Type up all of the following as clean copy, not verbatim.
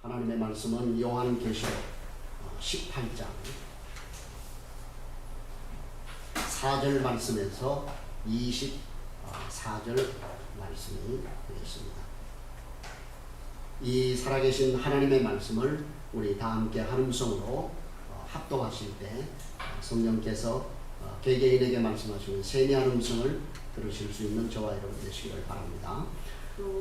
하나님의 말씀은 요한계시록 18장 4절 말씀에서 24절 말씀이 되겠습니다. 이 살아계신 하나님의 말씀을 우리 다 함께 한음성으로 합독하실 때 성령께서 개개인에게 말씀하시는 세미한 음성을 들으실 수 있는 저와 여러분 되시기를 바랍니다.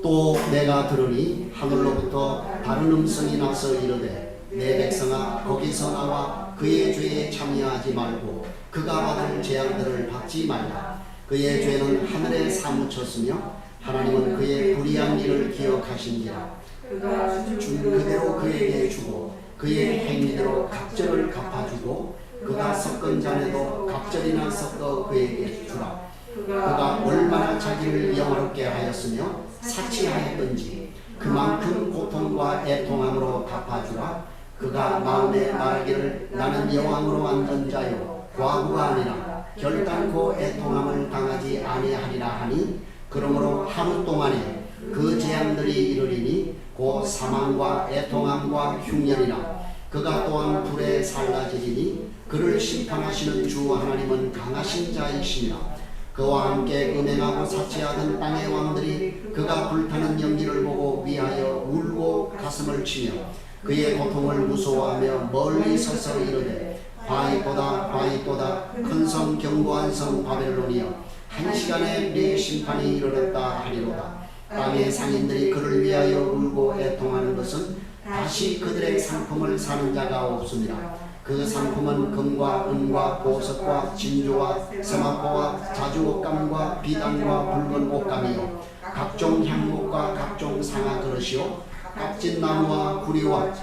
또 내가 들으니 하늘로부터 다른 음성이 나서 이르되 내 백성아 거기서 나와 그의 죄에 참여하지 말고 그가 받은 재앙들을 받지 말라. 그의 죄는 하늘에 사무쳤으며 하나님은 그의 불의한 일을 기억하신지라. 그가 준 그대로 그에게 주고 그의 행위대로 각절을 갚아주고 그가 섞은 잔에도 각절이나 섞어 그에게 주라. 그가 얼마나 자기를 영화롭게 하였으며 사치하였던지 그만큼 고통과 애통함으로 갚아주라. 그가 마음에 말하기를 나는 여왕으로 앉은 자요 과부가 아니라 결단코 애통함을 당하지 아니하리라 하니 그러므로 하루 동안에 그 재앙들이 이르리니 곧 사망과 애통함과 흉년이라. 그가 또한 불에 살라지리니 그를 심판하시는 주 하나님은 강하신 자이시니라. 그와 함께 음행하고 사치하던 땅의 왕들이 그가 불타는 연기를 보고 위하여 울고 가슴을 치며 그의 고통을 무서워하며 멀리 서서 이르되 바위보다 바위보다 큰 성 견고한 성 바벨론이여 한 시간에 네 심판이 이르렀다 하리로다. 땅의 상인들이 그를 위하여 울고 애통하는 것은 다시 그들의 상품을 사는 자가 없습니다. 그 상품은 금과 은과 보석과 진주와 세마포와 자주옷감과 비단과 붉은 옷감이요 각종 향목과 각종 상아 그릇이요 값진 나무와 구리와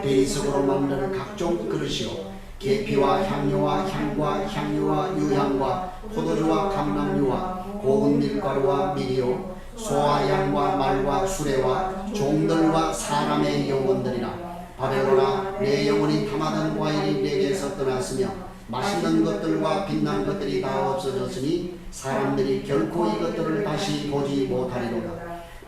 베이석으로 만든 각종 그릇이요 계피와 향료와 향과 향유와 유향과 포도주와 감람유와 고운 밀가루와 밀이요 소와 양과 말과 수레와 종들과 사람의 영혼들이라. 바벨론아 내 영혼이 탐하던 과일이 내게서 떠났으며 맛있는 것들과 빛난 것들이 다 없어졌으니 사람들이 결코 이것들을 다시 보지 못하리로다.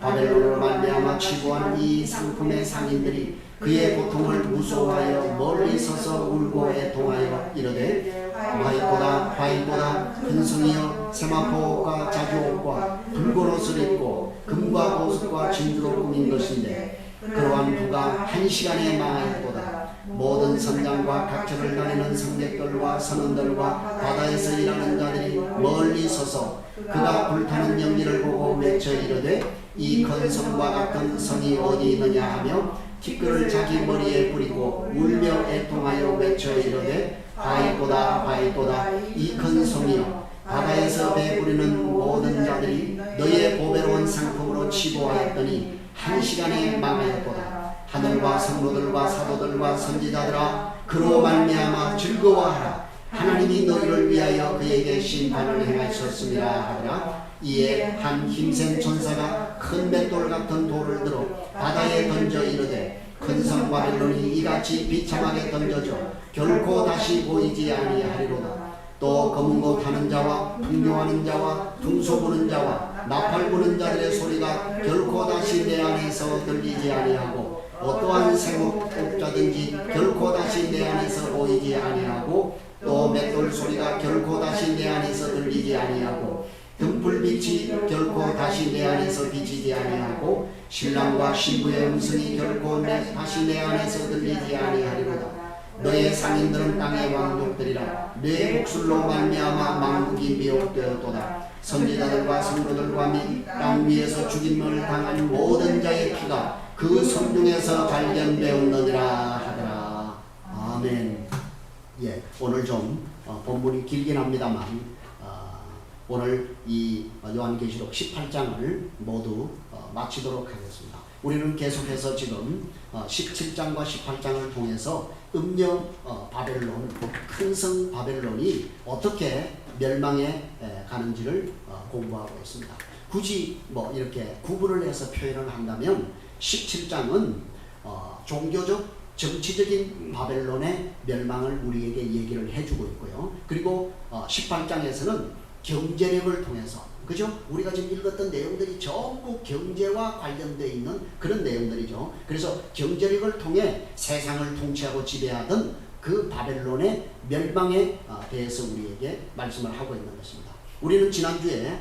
바벨론으로 말미암아 치부한 이 상품의 상인들이 그의 고통을 무서워하여 멀리 서서 울고 애통하여 이르되 바위보다 바위보다 큰 성이여 세마포옷과 자주옷과 붉은 옷을 입고 금과 보석과 진주로 꾸민 것인데 그러한 부가 한 시간에 망하였도다. 모든 선장과 각처를 다니는 성객들과 선원들과 바다에서 일하는 자들이 멀리 서서 그가 불타는 연기를 보고 외쳐 이르되 이 큰 성과 같은 성이 어디 있느냐 하며 티끌을 자기 머리에 뿌리고 울며 애통하여 외쳐 이르되 바위보다 바위보다 이 큰 성이여 바다에서 배부리는 모든 자들이 너의 보배로운 상품으로 치부하였더니 한 시간에 망하였도다. 하늘과 성로들과 사도들과 선지자들아 그로 말미암아 즐거워하라. 하나님이 너희를 위하여 그에게 심판을 행하셨습니다 하더라. 이에 한 힘센 천사가 큰 맷돌 같은 돌을 들어 바다에 던져 이르되 큰 성 바벨론이 이같이 비참하게 던져져 결코 다시 보이지 아니하리로다. 또 검은 옷 하는 자와 풍요하는 자와 둥소 부는 자와 나팔 부는 자들의 소리가 결코 다시 내 안에서 들리지 아니하고 어떠한 생업자든지 결코 다시 내 안에서 보이지 아니하고 또 맷돌 소리가 결코 다시 내 안에서 들리지 아니하고 등불빛이 결코 다시 내 안에서 비치지 아니하고 신랑과 신부의 음성이 결코 다시 내 안에서 들리지 아니하리로다. 너의 상인들은 땅의 왕족들이라. 내 목술로 말미암아 만국이 미혹되었도다. 선지자들과 성도들과 및 땅 위에서 죽임을 당한 모든 자의 피가 그 성중에서 발견되었느니라 하더라. 아멘. 예, 오늘 좀 본문이 길긴 합니다만 오늘 이 요한계시록 18장을 모두 마치도록 하겠습니다. 우리는 계속해서 지금 17장과 18장을 통해서 음녀 바벨론, 큰 성 바벨론이 어떻게 멸망해 가는지를 공부하고 있습니다. 굳이 뭐 이렇게 구분을 해서 표현을 한다면 17장은 종교적 정치적인 바벨론의 멸망을 우리에게 얘기를 해주고 있고요. 그리고 18장에서는 경제력을 통해서 그죠? 우리가 지금 읽었던 내용들이 전부 경제와 관련되어 있는 그런 내용들이죠. 그래서 경제력을 통해 세상을 통치하고 지배하던 그 바벨론의 멸망에 대해서 우리에게 말씀을 하고 있는 것입니다. 우리는 지난주에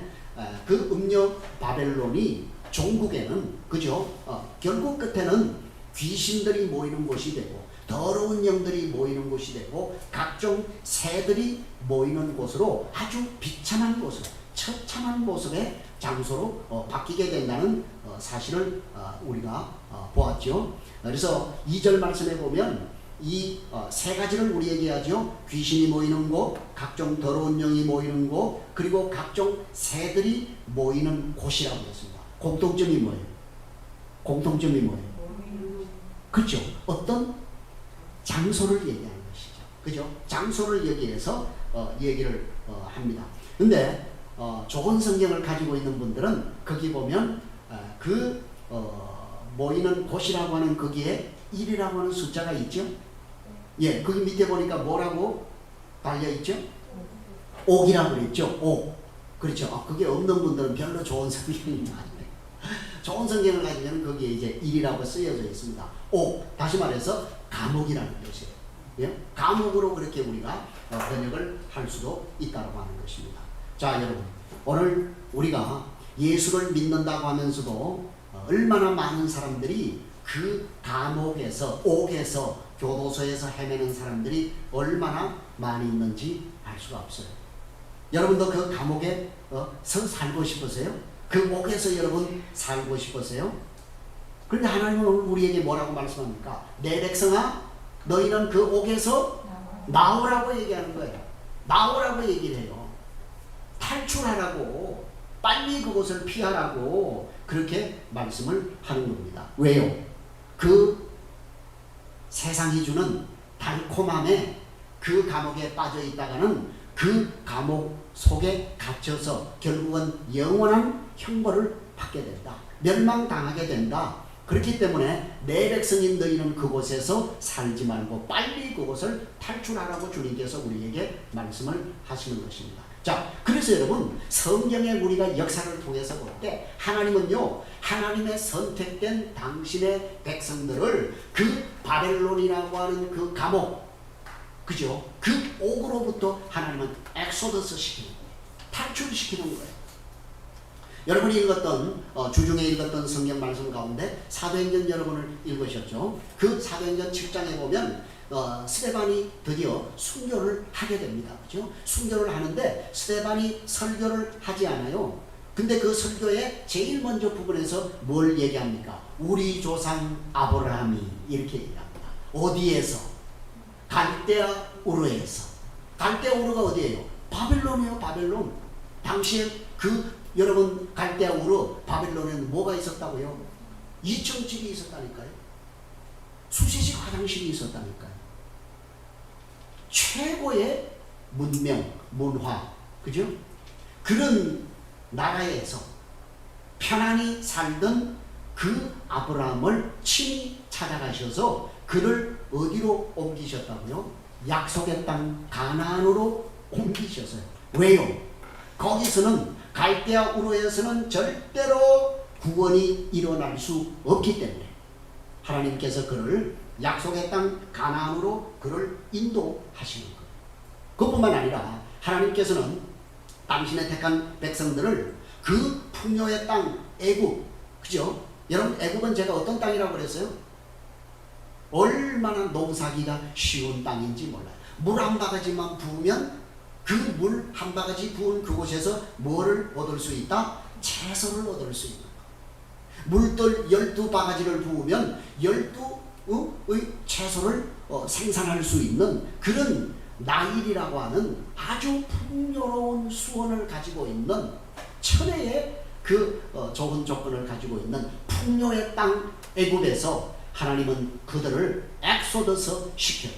그 음녀 바벨론이 종국에는 그죠? 결국 끝에는 귀신들이 모이는 곳이 되고 더러운 영들이 모이는 곳이 되고 각종 새들이 모이는 곳으로 아주 비참한 곳으로 처참한 모습의 장소로 바뀌게 된다는 사실을 우리가 보았죠. 그래서 2절 말씀에 보면 이 세 가지를 우리에게 하죠. 귀신이 모이는 곳, 각종 더러운 영이 모이는 곳, 그리고 각종 새들이 모이는 곳이라고 했습니다. 공통점이 뭐예요? 공통점이 뭐예요? 그렇죠. 어떤 장소를 얘기하는 것이죠. 그죠? 장소를 여기에서 얘기를 합니다. 근데 좋은 성경을 가지고 있는 분들은 거기 보면 모이는 곳이라고 하는 거기에 1이라고 하는 숫자가 있죠. 예, 거기 밑에 보니까 뭐라고 달려있죠? 옥이라고 그랬죠. 옥. 그렇죠. 그게 없는 분들은 별로 좋은 성경이 아니에요. 좋은 성경을 가지면 거기에 이제 1이라고 쓰여져 있습니다. 옥. 다시 말해서 감옥이라는 뜻이에요. 예? 감옥으로 그렇게 우리가 번역을 할 수도 있다고 하는 것입니다. 자, 여러분. 오늘 우리가 예수를 믿는다고 하면서도 얼마나 많은 사람들이 그 감옥에서, 옥에서, 교도소에서 헤매는 사람들이 얼마나 많이 있는지 알 수가 없어요. 여러분도 그 감옥에 살고 싶으세요? 그 옥에서 여러분 살고 싶으세요? 그런데 하나님은 오늘 우리에게 뭐라고 말씀합니까? 내 백성아, 너희는 그 옥에서 나오라고 얘기하는 거예요. 나오라고 얘기를 해요. 탈출하라고, 빨리 그곳을 피하라고 그렇게 말씀을 하는 겁니다. 왜요? 그 세상이 주는 달콤함에 그 감옥에 빠져 있다가는 그 감옥 속에 갇혀서 결국은 영원한 형벌을 받게 된다. 멸망당하게 된다. 그렇기 때문에 내 백성인 너희는 그곳에서 살지 말고 빨리 그곳을 탈출하라고 주님께서 우리에게 말씀을 하시는 것입니다. 자, 그래서 여러분 성경에 우리가 역사를 통해서 볼 때 하나님은요, 하나님의 선택된 당신의 백성들을 그 바벨론이라고 하는 그 감옥, 그죠? 그 옥으로부터 하나님은 엑소더스 시키는 거예요. 탈출시키는 거예요. 여러분이 읽었던 주중에 읽었던 성경 말씀 가운데 사도행전 여러분을 읽으셨죠? 그 사도행전 7장에 보면 스데반이 드디어 순교를 하게 됩니다. 그죠? 순교를 하는데 스데반이 설교를 하지 않아요. 근데 그 설교의 제일 먼저 부분에서 뭘 얘기합니까? 우리 조상 아브라함이 이렇게 얘기합니다. 어디에서? 갈대아 우르에서. 갈대아 우르가 어디예요? 바벨론이에요. 바벨론. 당시에 여러분 갈대아 우르 바벨론에는 뭐가 있었다고요? 2층 집이 있었다니까요. 수시식 화장실이 있었다니까요. 최고의 문명, 문화, 그죠? 그런 나라에서 편안히 살던 그 아브라함을 친히 찾아가셔서 그를 어디로 옮기셨다고요? 약속의 땅 가나안으로 옮기셨어요. 왜요? 거기서는 갈대아 우르에서는 절대로 구원이 일어날 수 없기 때문에 하나님께서 그를 약속의 땅 가나안으로 그를 인도하시는 거예요. 그뿐만 아니라 하나님께서는 당신의 택한 백성들을 그 풍요의 땅 애굽, 그죠? 여러분 애굽은 제가 어떤 땅이라고 그랬어요? 얼마나 농사기가 쉬운 땅인지 몰라요. 물 한 바가지만 부으면 그 물 한 바가지 부은 그곳에서 뭐를 얻을 수 있다? 채소를 얻을 수 있는 거. 물들 12바가지를 부으면 12의 채소를 생산할 수 있는 그런 나일이라고 하는 아주 풍요로운 수원을 가지고 있는 천혜의 좋은 조건을 가지고 있는 풍요의 땅 애굽에서 하나님은 그들을 엑소더스 시켜요.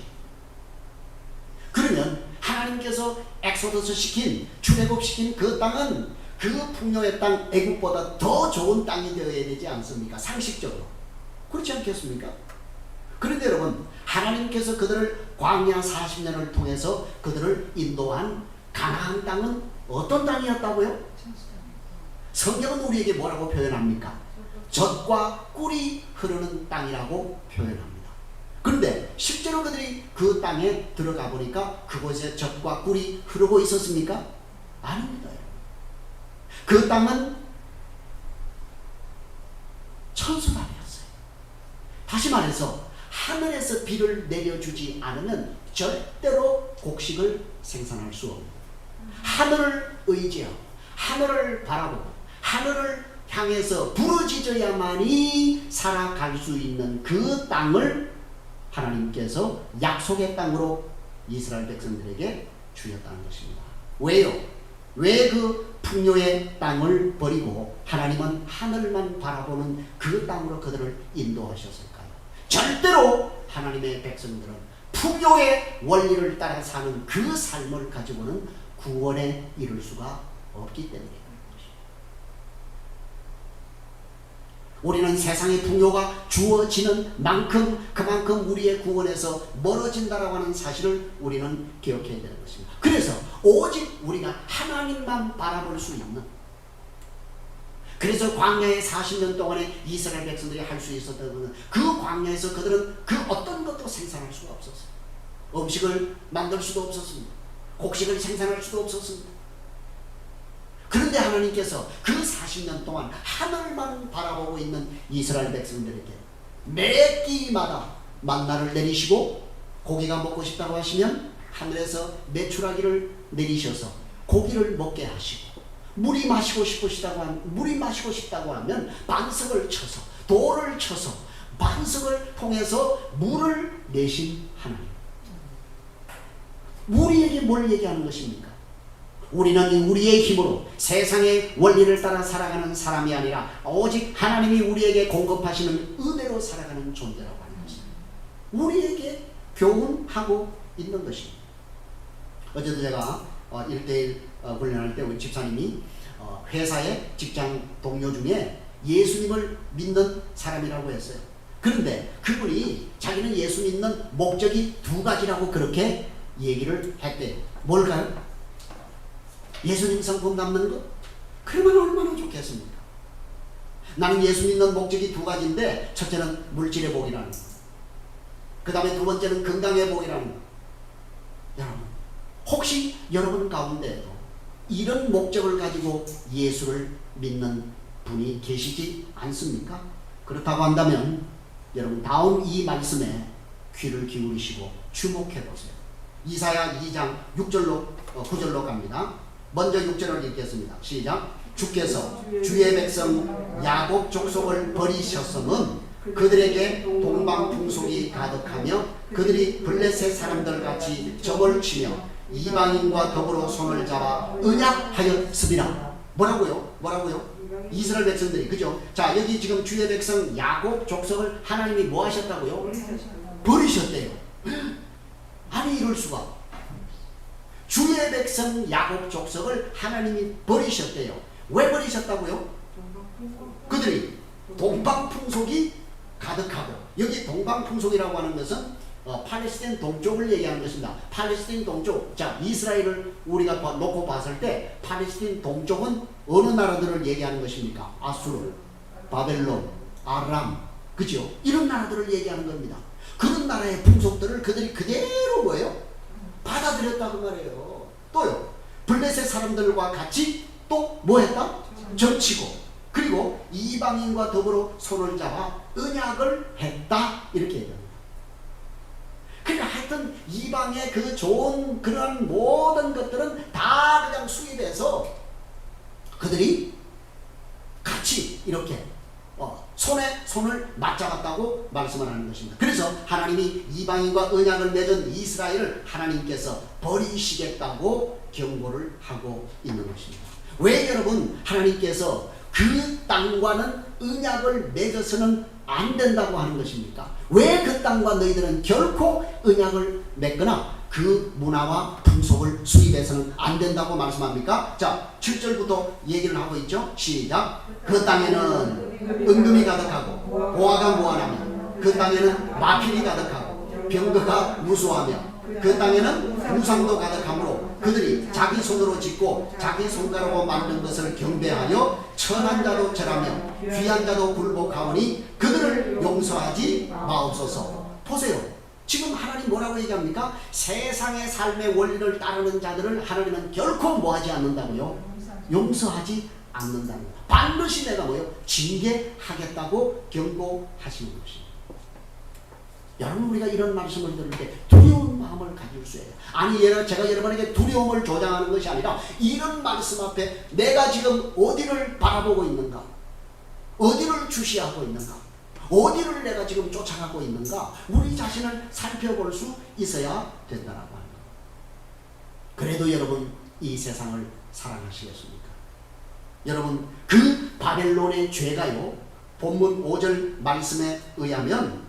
그러면 하나님께서 엑소더스 시킨, 출애굽시킨 그 땅은 그 풍요의 땅 애굽보다 더 좋은 땅이 되어야 되지 않습니까? 상식적으로. 그렇지 않겠습니까? 그런데 여러분, 하나님께서 그들을 광야 40년을 통해서 그들을 인도한 가나안 땅은 어떤 땅이었다고요? 성경은 우리에게 뭐라고 표현합니까? 젖과 꿀이 흐르는 땅이라고 표현합니다. 그런데 실제로 그들이 그 땅에 들어가 보니까 그곳에 젖과 꿀이 흐르고 있었습니까? 아닙니다. 그 땅은 천수답이었어요. 다시 말해서 하늘에서 비를 내려주지 않으면 절대로 곡식을 생산할 수 없는, 하늘을 의지하고 하늘을 바라보고 하늘을 향해서 부르짖어야만이 살아갈 수 있는 그 땅을 하나님께서 약속의 땅으로 이스라엘 백성들에게 주셨다는 것입니다. 왜요? 왜 그 풍요의 땅을 버리고 하나님은 하늘만 바라보는 그 땅으로 그들을 인도하셨을까요? 절대로 하나님의 백성들은 풍요의 원리를 따라 사는 그 삶을 가지고는 구원에 이를 수가 없기 때문입니다. 우리는 세상의 풍요가 주어지는 만큼 그만큼 우리의 구원에서 멀어진다라고 하는 사실을 우리는 기억해야 되는 것입니다. 그래서 오직 우리가 하나님만 바라볼 수 있는, 그래서 광야의 40년 동안에 이스라엘 백성들이 할 수 있었던 것은 그 광야에서 그들은 그 어떤 것도 생산할 수가 없었어요. 음식을 만들 수도 없었습니다. 곡식을 생산할 수도 없었습니다. 그런데 하나님께서 그 40년 동안 하늘만 바라보고 있는 이스라엘 백성들에게 매 끼마다 만나를 내리시고, 고기가 먹고 싶다고 하시면 하늘에서 메추라기를 내리셔서 고기를 먹게 하시고, 물이 마시고 싶다고 하면 반석을 쳐서, 돌을 쳐서 반석을 통해서 물을 내신 하나님. 우리에게 뭘 얘기하는 것입니까? 우리는 우리의 힘으로 세상의 원리를 따라 살아가는 사람이 아니라 오직 하나님이 우리에게 공급하시는 은혜로 살아가는 존재라고 하는 것입니다. 우리에게 교훈하고 있는 것입니다. 어제도 제가 1대1 훈련할 때 우리 집사님이 회사의 직장 동료 중에 예수님을 믿는 사람이라고 했어요. 그런데 그분이 자기는 예수 믿는 목적이 두 가지라고 그렇게 얘기를 했대요. 뭘까요? 예수님 성품 담는 것? 그러면 얼마나 좋겠습니까? 나는 예수 믿는 목적이 두 가지인데, 첫째는 물질의 복이라는 것, 그 다음에 두 번째는 건강의 복이라는 것. 여러분, 혹시 여러분 가운데에도 이런 목적을 가지고 예수를 믿는 분이 계시지 않습니까? 그렇다고 한다면 여러분, 다음 이 말씀에 귀를 기울이시고 주목해 보세요. 이사야 2장 6절로 9절로 갑니다. 먼저 6절을 읽겠습니다. 시작. 주께서 주의 백성 야곱 족속을 버리셨음은 그들에게 동방풍속이 가득하며 그들이 블레셋 사람들 같이 점을 치며 이방인과 더불어 손을 잡아 언약하였습니다. 뭐라고요? 이스라엘 백성들이, 그죠? 자, 여기 지금 주의 백성 야곱 족속을 하나님이 뭐 하셨다고요? 버리셨대요. 아니, 이럴 수가. 주의 백성 야곱 족속을 하나님이 버리셨대요. 왜 버리셨다고요? 그들이 동방풍속이 가득하고, 여기 동방풍속이라고 하는 것은 팔레스타인 동쪽을 얘기하는 것입니다. 팔레스타인 동쪽, 자, 이스라엘을 우리가 놓고 봤을 때 팔레스타인 동쪽은 어느 나라들을 얘기하는 것입니까? 아수르, 바벨론, 아람, 그죠? 이런 나라들을 얘기하는 겁니다. 그런 나라의 풍속들을 그들이 그대로 뭐예요? 받아들였다고 말해요. 또요, 블레셋 사람들과 같이 또 뭐 했다? 점치고, 그리고 이방인과 더불어 손을 잡아 언약을 했다, 이렇게 얘기합니다. 그러니까 하여튼 이방의 그 좋은 그런 모든 것들은 다 그냥 수입해서 그들이 같이 이렇게 손에 손을 맞잡았다고 말씀을 하는 것입니다. 그래서 하나님이 이방인과 언약을 맺은 이스라엘을 하나님께서 버리시겠다고 경고를 하고 있는 것입니다. 왜 여러분, 하나님께서 그 땅과는 언약을 맺어서는 안 된다고 하는 것입니까? 왜 그 땅과 너희들은 결코 언약을 맺거나 그 문화와 풍속을 수입해서는 안 된다고 말씀합니까? 자, 7절부터 얘기를 하고 있죠. 시작. 그 땅에는 은금이 가득하고 보화가 무한하며 그 땅에는 마필이 가득하고 병거가 무수하며 그 땅에는 우상도 가득하므로 그 그들이 자기 손으로 짓고 자기 손가락으로 만든 것을 경배하여 천한 자도 절하며 귀한 자도 굴복하오니 그들을 용서하지 마옵소서. 보세요. 지금 하나님 뭐라고 얘기합니까? 세상의 삶의 원리를 따르는 자들을 하나님은 결코 뭐하지 않는다고요? 용서하지 않는다는 거. 반드시 내가 뭐요? 징계하겠다고 경고하시는 것입니다. 여러분, 우리가 이런 말씀을 들을 때 두려운 마음을 가질 수 있어요. 아니, 제가 여러분에게 두려움을 조장하는 것이 아니라 이런 말씀 앞에 내가 지금 어디를 바라보고 있는가, 어디를 주시하고 있는가, 어디를 내가 지금 쫓아가고 있는가, 우리 자신을 살펴볼 수 있어야 된다라고 하는 것. 그래도 여러분, 이 세상을 사랑하시겠습니까? 여러분, 그 바벨론의 죄가요, 본문 5절 말씀에 의하면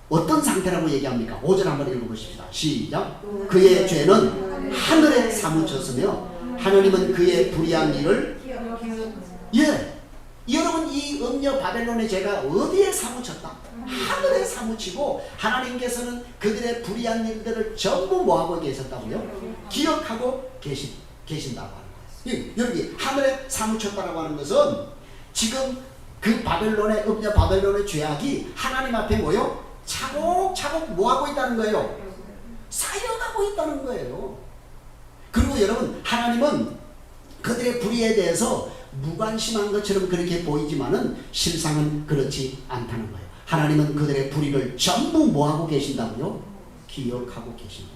어떤 상태라고 얘기합니까? 5절 한번 읽어보십시다. 시작. 그의 죄는 하늘에 사무쳤으며 하나님은 그의 불의한 일을, 예, 여러분, 이 음녀 바벨론의 죄가 어디에 사무쳤다? 하늘에 사무치고 하나님께서는 그들의 불의한 일들을 전부 뭐하고 계셨다고요? 기억하고 계신다고 하는 거예요. 여기 하늘에 사무쳤다라고 하는 것은 지금 그 바벨론의 음녀 바벨론의 죄악이 하나님 앞에 뭐요? 차곡차곡 뭐하고 있다는 거예요? 쌓여가고 있다는 거예요. 그리고 여러분, 하나님은 그들의 불의에 대해서 무관심한 것처럼 그렇게 보이지만은 실상은 그렇지 않다는 거예요. 하나님은 그들의 불의를 전부 뭐하고 계신다고요? 기억하고 계신다.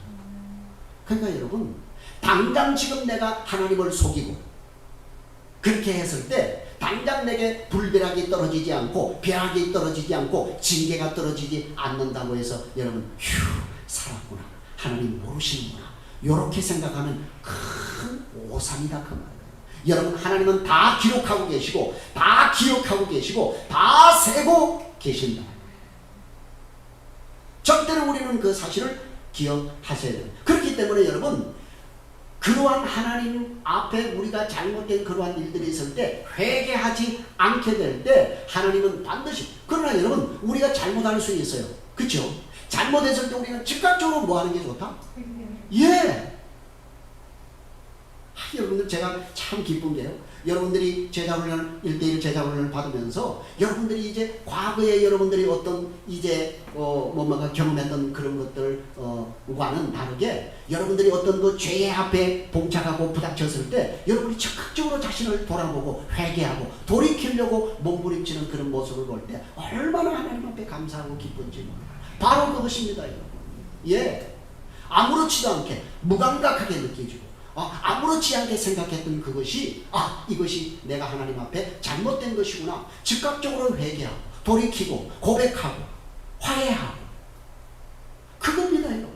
그러니까 여러분, 당장 지금 내가 하나님을 속이고 그렇게 했을 때 당장 내게 불벼락이 떨어지지 않고 벼락이 떨어지지 않고 징계가 떨어지지 않는다고 해서 여러분, 휴, 살았구나, 하나님 모르시는구나, 이렇게 생각하면 큰 오산이다 그 말이에요. 여러분, 하나님은 다 기록하고 계시고 다 기억하고 계시고 다 세고 계신다. 절대로 우리는 그 사실을 기억하셔야 돼요. 그렇기 때문에 여러분, 그러한 하나님 앞에 우리가 잘못된 그러한 일들이 있을 때 회개하지 않게 될 때 하나님은 반드시, 그러나 여러분, 우리가 잘못할 수 있어요. 그렇죠? 잘못했을 때 우리는 즉각적으로 뭐 하는 게 좋다? 예. 여러분들, 제가 참 기쁜 게요, 여러분들이 제자훈련 1:1 제자훈련을 받으면서 여러분들이 이제 과거에 여러분들이 어떤 이제 뭔가 경험했던 그런 것들 과는 다르게 여러분들이 어떤 그 죄의 앞에 봉착하고 부닥쳤을 때 여러분이 적극적으로 자신을 돌아보고 회개하고 돌이키려고 몸부림치는 그런 모습을 볼 때 얼마나 하나님 앞에 감사하고 기쁜지 몰라요. 바로 그것입니다, 여러분. 예, 아무렇지도 않게 무감각하게 느껴지고 아무렇지 않게 생각했던 그것이 이것이 내가 하나님 앞에 잘못된 것이구나, 즉각적으로 회개하고 돌이키고 고백하고 화해하고, 그겁니다, 여러분.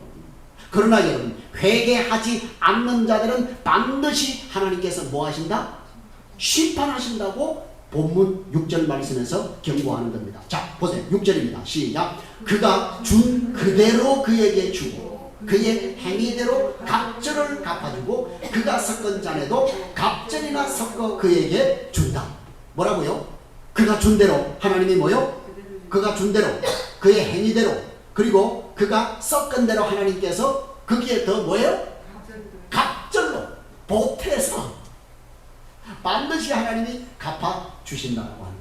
그러나 여러분, 회개하지 않는 자들은 반드시 하나님께서 뭐 하신다? 심판하신다고 본문 6절 말씀에서 경고하는 겁니다. 자, 보세요. 6절입니다. 시작. 그가 준 그대로 그에게 주고 그의 행위대로 갑절을 갚아주고 그가 섞은 잔에도 갑절이나 섞어 그에게 준다. 뭐라고요? 그가 준 대로, 하나님이 뭐요? 그가 준 대로, 그의 행위대로, 그리고 그가 섞은 대로 하나님께서 거기에 더 뭐예요? 갑절로 보태서 반드시 하나님이 갚아주신다고 하는 거예요.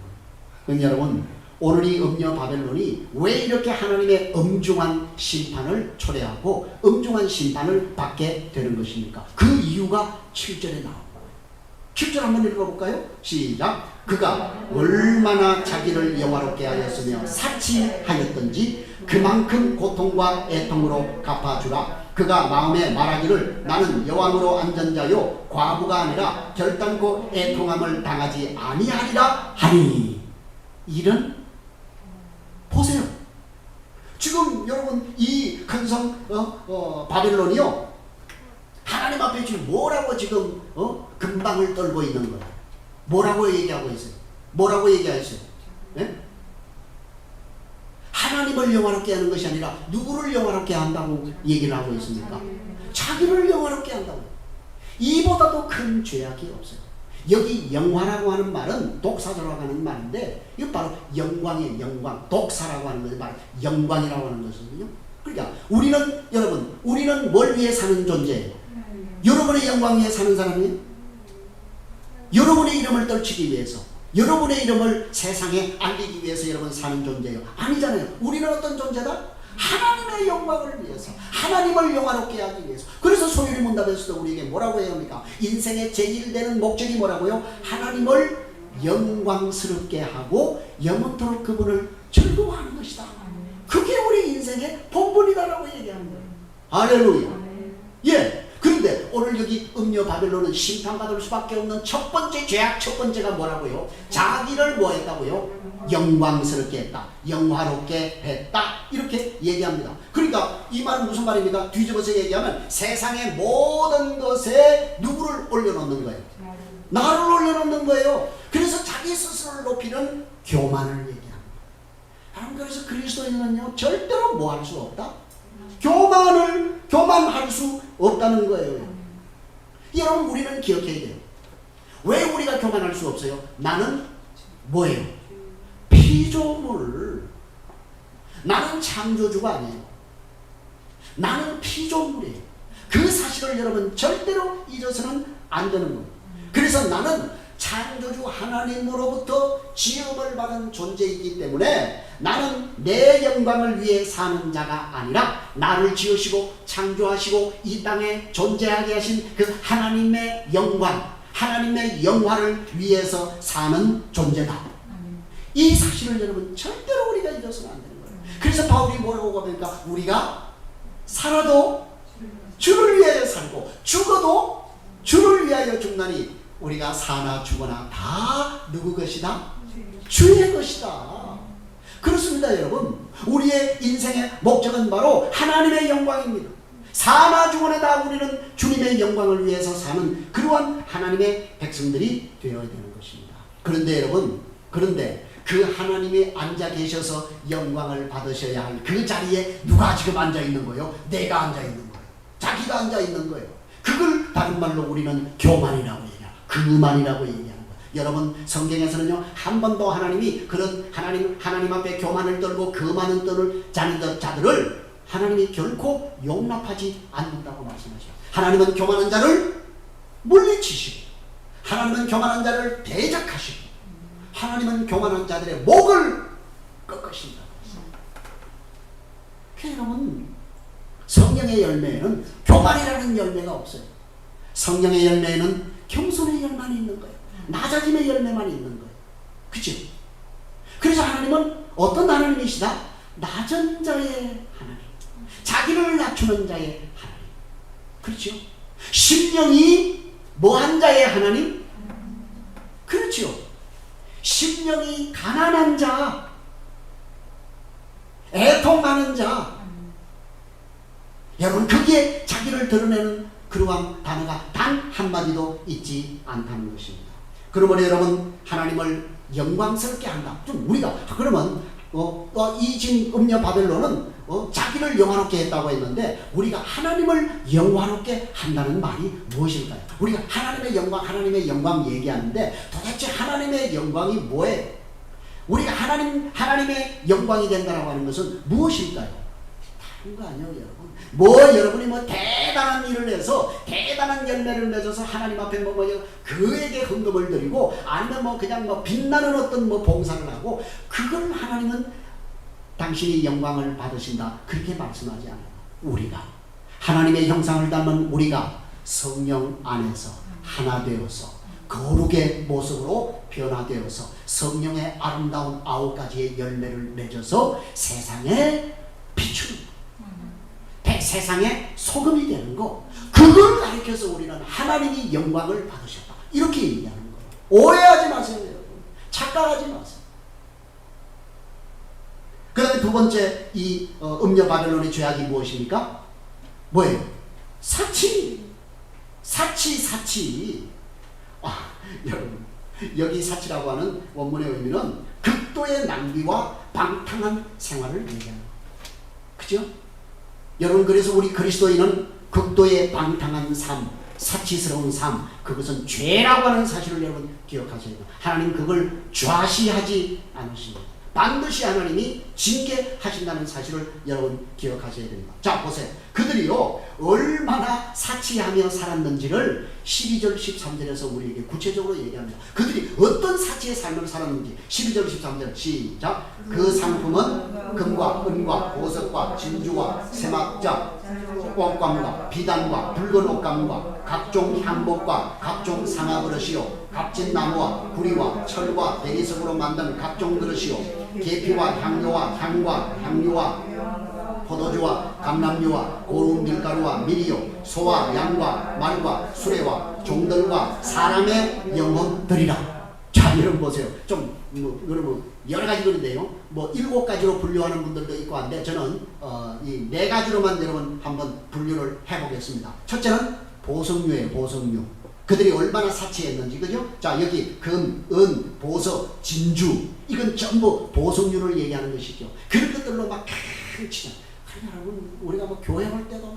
그럼 여러분, 오늘 이 음녀 바벨론이 왜 이렇게 하나님의 엄중한 심판을 초래하고 엄중한 심판을 받게 되는 것입니까? 그 이유가 7절에 나옵니다. 7절 한번 읽어볼까요? 시작. 그가 얼마나 자기를 영화롭게 하였으며 사치하였던지 그만큼 고통과 애통으로 갚아주라. 그가 마음에 말하기를 나는 여왕으로 앉은 자요 과부가 아니라 결단코 애통함을 당하지 아니하리라 하니. 이런, 보세요. 지금 여러분, 이 큰 성 바벨론이요, 하나님 앞에 지금 뭐라고 지금 금방을 떨고 있는 거야. 뭐라고 얘기하고 있어요? 뭐라고 얘기하셨어요? 네? 하나님을 영화롭게 하는 것이 아니라 누구를 영화롭게 한다고 얘기를 하고 있습니까? 자기를 영화롭게 한다고. 이보다도 큰 죄악이 없어요. 여기 영화라고 하는 말은 독사라고 하는 말인데, 이거 바로 영광의 영광, 독사라고 하는 것이 바로 영광이라고 하는 것이거든요. 그러니까 우리는 뭘 위해 사는 존재예요? 여러분의 영광 위해 사는 사람이에요? 여러분의 이름을 떨치기 위해서, 여러분의 이름을 세상에 알리기 위해서 여러분 사는 존재예요? 아니잖아요. 우리는 어떤 존재다? 하나님의 영광을 위해서, 하나님을 영화롭게 하기 위해서. 그래서 소유리 문답에서도 우리에게 뭐라고 해야 합니까? 인생의 제1되는 목적이 뭐라고요? 하나님을 영광스럽게 하고 영원토록 그분을 즐거워하는 것이다. 그게 우리 인생의 본분이다라고 얘기하는 거예요. 할렐루야. 예. 그런데 오늘 여기 음녀 바벨론은 심판받을 수밖에 없는 첫 번째 죄악, 첫 번째가 뭐라고요? 자기를 뭐 했다고요? 영광스럽게 했다, 영화롭게 했다, 이렇게 얘기합니다. 그러니까 이 말은 무슨 말입니까? 뒤집어서 얘기하면 세상의 모든 것에 누구를 올려놓는 거예요? 나를 올려놓는 거예요. 그래서 자기 스스로를 높이는 교만을 얘기합니다. 그래서 그리스도인은요 절대로 뭐 할 수 없다? 교만할 수 없다는 거예요. 여러분, 우리는 기억해야 돼요. 왜 우리가 교만할 수 없어요? 나는 뭐예요? 피조물. 나는 창조주가 아니에요. 나는 피조물이에요. 그 사실을 여러분 절대로 잊어서는 안 되는 거예요. 그래서 나는 창조주 하나님으로부터 지음을 받은 존재이기 때문에 나는 내 영광을 위해 사는 자가 아니라 나를 지으시고 창조하시고 이 땅에 존재하게 하신 그 하나님의 영광, 하나님의 영화를 위해서 사는 존재다. 이 사실을 여러분 절대로 우리가 잊어서는 안 되는 거예요. 그래서 바울이 뭐라고 하니까 우리가 살아도 주를 위하여 살고 죽어도 주를 위하여 죽나니 우리가 사나 죽거나 다 누구 것이다? 주의 것이다. 그렇습니다, 여러분. 우리의 인생의 목적은 바로 하나님의 영광입니다. 사나 죽거나 다 우리는 주님의 영광을 위해서 사는 그러한 하나님의 백성들이 되어야 되는 것입니다. 그런데 여러분, 그 하나님이 앉아 계셔서 영광을 받으셔야 할 그 자리에 누가 지금 앉아 있는 거예요? 내가 앉아 있는 거예요. 자기가 앉아 있는 거예요. 그걸 다른 말로 우리는 교만이라고 얘기해요. 그만이라고 얘기하는 거예요. 여러분, 성경에서는요 한 번도 하나님이 그런 하나님 앞에 교만을 떨고 그만은 떠는 자들을 하나님이 결코 용납하지 않는다고 말씀하셔요. 하나님은 교만한 자를 물리치시고, 하나님은 교만한 자를 대적하시고, 하나님은 교만한 자들의 목을 꺾으신다. 여러분, 성령의 열매에는 교만이라는 열매가 없어요. 성령의 열매에는 겸손의 열매만 있는 거예요. 낮아짐의 열매만 있는 거예요. 그죠? 그래서 하나님은 어떤 하나님이시다? 낮은 자의 하나님, 자기를 낮추는 자의 하나님. 그렇죠? 심령이 뭐한 자의 하나님? 그렇죠? 심령이 가난한 자, 애통하는 자. 여러분, 그게 자기를 드러내는 그러한 단어가 단 한마디도 있지 않다는 것입니다. 그러므로 여러분, 하나님을 영광스럽게 한다. 좀 우리가 그러면 이 지금 음녀 바벨론은 자기를 영화롭게 했다고 했는데 우리가 하나님을 영화롭게 한다는 말이 무엇일까요? 우리가 하나님의 영광 얘기하는데 도대체 하나님의 영광이 뭐예요? 우리가 하나님의 영광이 된다라고 하는 것은 무엇일까요? 다른 거 아니에요, 여러분. 여러분이 대단한 일을 해서 대단한 열매를 맺어서 하나님 앞에 그에게 헌금을 드리고 아니면 그냥 빛나는 어떤 봉사를 하고, 그걸 하나님은 당신이 영광을 받으신다 그렇게 말씀하지 않아요. 우리가 하나님의 형상을 닮은 우리가 성령 안에서 하나 되어서 거룩의 모습으로 변화되어서 성령의 아름다운 9가지의 열매를 맺어서 세상에 비추는 것, 세상의 소금이 되는 거, 그걸 가리켜서 우리는 하나님이 영광을 받으셨다 이렇게 얘기하는 거예요. 오해하지 마세요, 여러분. 착각하지 마세요. 그 다음에 두 번째 이 음녀 바벨론의 죄악이 무엇입니까? 뭐예요? 사치. 여러분, 여기 사치라고 하는 원문의 의미는 극도의 낭비와 방탕한 생활을 얘기하는 거예요. 그죠? 여러분, 그래서 우리 그리스도인은 극도의 방탕한 삶, 사치스러운 삶, 그것은 죄라고 하는 사실을 여러분 기억하셔야 돼요. 하나님 그걸 좌시하지 않으십니다. 반드시 하나님이 징계하신다는 사실을 여러분 기억하셔야 됩니다. 자, 보세요. 그들이요 얼마나 사치하며 살았는지를 12절 13절에서 우리에게 구체적으로 얘기합니다. 그들이 어떤 사치의 삶을 살았는지 12절 13절 시작. 그 상품은 금과 은과 보석과 진주와 세막자 옷감과 비단과 붉은 옷감과 각종 향복과 각종 상아그릇이요 값진 나무와 구리와 철과 대리석으로 만든 각종 그릇이요 계피와 향료와 향과 향유와 포도주와 감람유와 고운 밀가루와 밀이요 소와 양과 말과 수레와 종들과 사람의 영혼들이라. 자, 여러분 보세요. 좀 여러분 여러 가지 글인데요. 7가지로 분류하는 분들도 있고 한데 저는 이 4가지로만 여러분 한번 분류를 해보겠습니다. 첫째는 보석류예요. 보석류. 그들이 얼마나 사치했는지, 그죠? 자, 여기 금, 은, 보석, 진주, 이건 전부 보석류를 얘기하는 것이죠. 그런 것들로 막 치자. 여러분, 우리가 교회 올 때도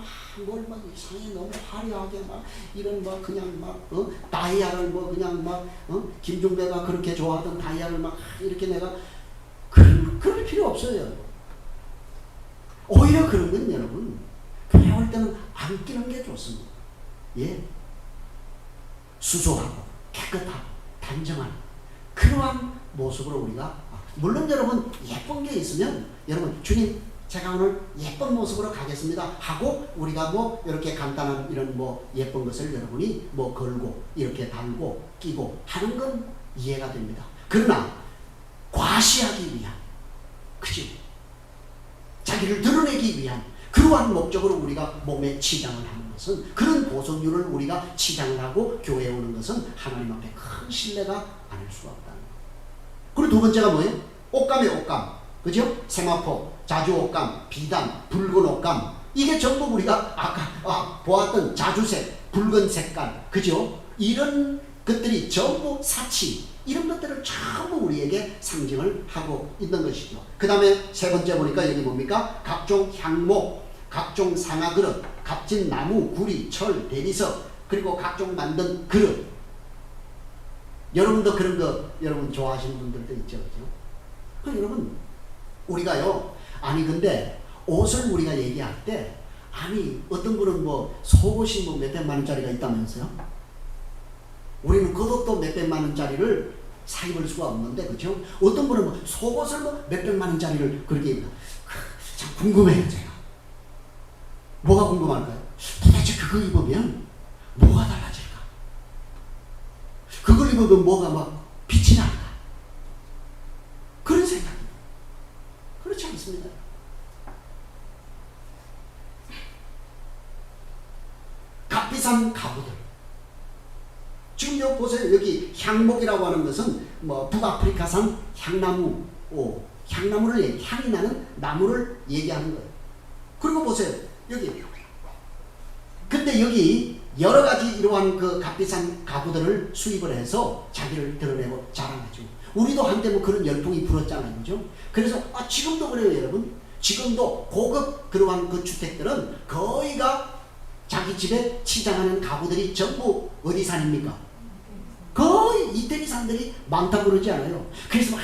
막 이상하게 너무 화려하게 이런 그냥 다이아를 그냥 김종배가 그렇게 좋아하던 다이아를 이렇게 내가 그럴 필요 없어요. 오히려 그런 건 여러분, 교회 올 때는 안 끼는 게 좋습니다. 예. 수소하고 깨끗하고 단정한 그러한 모습으로 우리가, 물론 여러분 예쁜 게 있으면 여러분 주님 제가 오늘 예쁜 모습으로 가겠습니다 하고 우리가 이렇게 간단한 이런 예쁜 것을 여러분이 걸고 이렇게 달고 끼고 하는 건 이해가 됩니다. 그러나 과시하기 위한, 그죠? 자기를 드러내기 위한 그러한 목적으로 우리가 몸에 치장을 하는 것은, 그런 보석류를 우리가 치장을 하고 교회에 오는 것은 하나님 앞에 큰 신뢰가 아닐 수가 없다는 거예요. 그리고 두 번째가 뭐예요? 옷감의 옷감, 그죠? 세마포, 자주 옷감, 비단, 붉은 옷감, 이게 전부 우리가 아까 보았던 자주색, 붉은 색깔, 그죠? 이런 것들이 전부 사치, 이런 것들을 전부 우리에게 상징을 하고 있는 것이죠. 그 다음에 세 번째 보니까 여기 뭡니까? 각종 향목, 각종 상아그릇, 값진 나무, 구리, 철, 대리석, 그리고 각종 만든 그릇. 여러분도 그런 거 여러분 좋아하시는 분들도 있죠, 그죠? 여러분 우리가요, 근데 옷을 우리가 얘기할 때, 어떤 분은 속옷이 몇백만 원짜리가 있다면서요? 우리는 겉옷도 몇백만 원짜리를 사 입을 수가 없는데, 그죠? 어떤 분은 속옷을 몇백만 원짜리를 그렇게 입니다. 참 궁금해요, 제가. 뭐가 궁금할까요? 도대체 그거 입으면 뭐가 달라질까? 그걸 입으면 뭐가 빛이 날까? 그런 생각입니다. 그렇지 않습니다. 값비싼 가구들. 지금 여기 보세요. 여기 향목이라고 하는 것은 북아프리카산 향나무, 향나무를 향이 나는 나무를 얘기하는 거예요. 그리고 보세요. 여기. 근데 여기 여러 가지 이러한 그 값비싼 가구들을 수입을 해서 자기를 드러내고 자랑하죠. 우리도 한때 그런 열풍이 불었잖아요, 그죠? 그래서 지금도 그래요, 여러분. 지금도 고급 그러한 그 주택들은 거의가 자기 집에 치장하는 가구들이 전부 어디 산입니까? 거의 이태리산들이 많다고 그러지 않아요. 그래서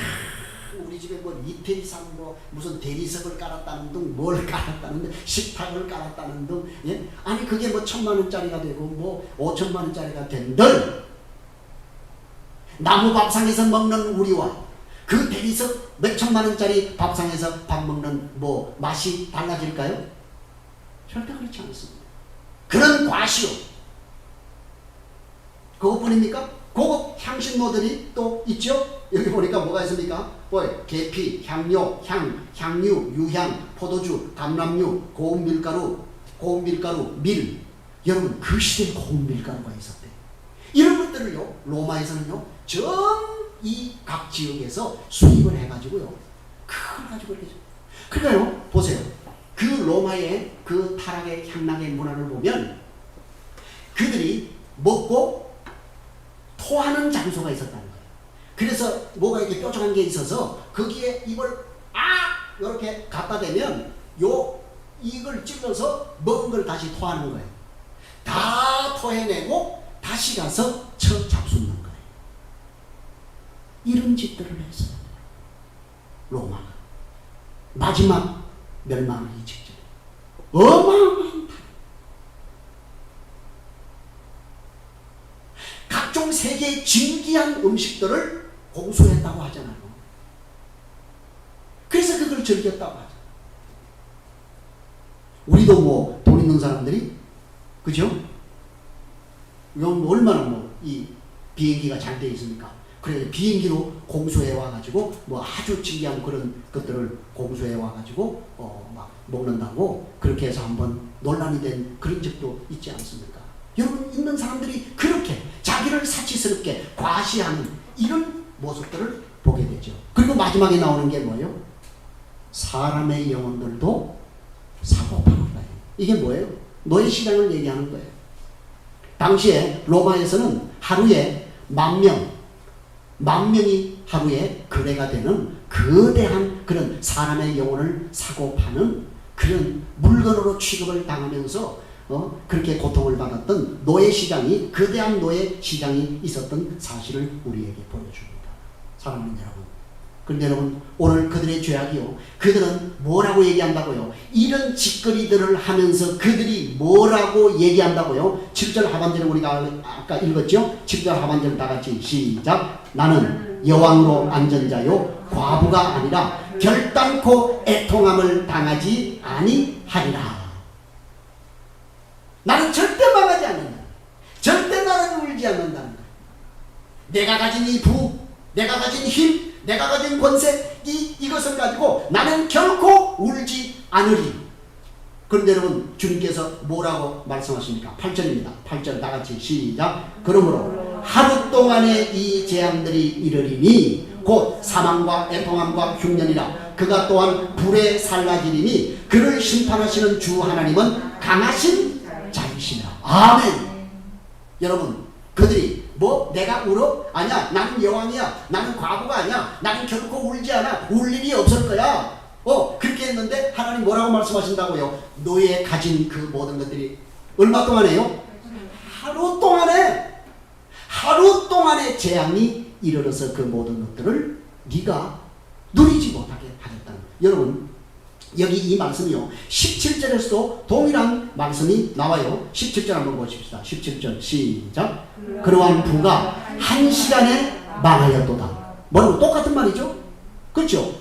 우리 집에 이태리산 무슨 대리석을 깔았다는 등, 뭘 깔았다는 등, 식탁을 깔았다는 등, 예? 그게 1,000만 원짜리가 되고 5천만 원짜리가 된들, 나무 밥상에서 먹는 우리와 그 대리석 몇천만 원짜리 밥상에서 밥 먹는 맛이 달라질까요? 절대 그렇지 않습니다. 그런 과시요. 그것뿐입니까? 고급 향신료들이 또 있죠? 여기 보니까 뭐가 있습니까? 계피, 향료, 향유, 유향, 포도주, 감람유, 고운 밀가루, 밀. 여러분, 그 시대에 고운 밀가루가 있었대요. 이런 것들을요, 로마에서는요, 전 이 각 지역에서 수입을 해가지고요, 그걸 가지고 이렇게. 그러니까요, 보세요. 그 로마의 그 타락의 향락의 문화를 보면 그들이 먹고 토하는 장소가 있었다는 거예요. 그래서 뭐가 이렇게 뾰족한 게 있어서 거기에 입을 이렇게 갖다 대면 이걸 찔러서 먹은 걸 다시 토하는 거예요. 다 토해내고 다시 가서 쳐 잡수는 거예요. 이런 짓들을 했어요. 로마가 마지막 멸망하기 직전에 어마어마한 각종 세계의 진귀한 음식들을 공수했다고 하잖아요. 그래서 그걸 즐겼다고 하죠. 우리도 뭐 돈 있는 사람들이 그죠? 이건 얼마나 이 비행기가 잘 되어 있습니까? 그래 비행기로 공수해 와가지고 아주 진귀한 그런 것들을 공수해 와가지고 막 먹는다고 그렇게 해서 한번 논란이 된 그런 적도 있지 않습니까? 여러분 있는 사람들이 그렇게 자기를 사치스럽게 과시하는 이런 모습들을 보게 되죠. 그리고 마지막에 나오는 게 뭐예요? 사람의 영혼들도 사고 파는 거예요. 이게 뭐예요? 노예 시장을 얘기하는 거예요. 당시에 로마에서는 하루에 10,000명이 하루에 거래가 되는 거대한 그런 사람의 영혼을 사고 파는 그런 물건으로 취급을 당하면서 그렇게 고통을 받았던 노예 시장이 거대한 노예 시장이 있었던 사실을 우리에게 보여줍니다. 사랑하는 여러분. 그런데 여러분 오늘 그들의 죄악이요. 그들은 뭐라고 얘기한다고요? 이런 짓거리들을 하면서 그들이 뭐라고 얘기한다고요? 7절 하반절에 우리가 아까 읽었죠? 7절 하반절 다 같이 시작. 나는 여왕으로 앉은 자요 과부가 아니라 결단코 애통함을 당하지 아니하리라. 나는 절대 망하지 않는다. 절대 나는 울지 않는다는 거야. 내가 가진 이 부, 내가 가진 힘, 내가 가진 권세, 이것을 가지고 나는 결코 울지 않으리. 그런데 여러분 주님께서 뭐라고 말씀하십니까? 8절입니다. 8절 다 같이 시작. 그러므로 하루 동안에 이 재앙들이 이르리니 곧 사망과 애통함과 흉년이라. 그가 또한 불에 살라지리니 그를 심판하시는 주 하나님은 강하신 자이시라. 아멘. 여러분 그들이 내가 울어? 아니야. 나는 여왕이야. 나는 과부가 아니야. 나는 결코 울지 않아. 울 일이 없을 거야. 그렇게 했는데 하나님 뭐라고 말씀하신다고요? 너의 가진 그 모든 것들이 얼마 동안에요? 하루 동안에 재앙이 이르러서 그 모든 것들을 네가 누리지 못하게 하겠다는. 여러분 여기 이 말씀이요 17절에서도 동일한 말씀이 나와요. 17절 한번 보십시다. 17절 시작. 그러한 부가 한 시간에 망하였도다. 뭐라고? 똑같은 말이죠. 그렇죠.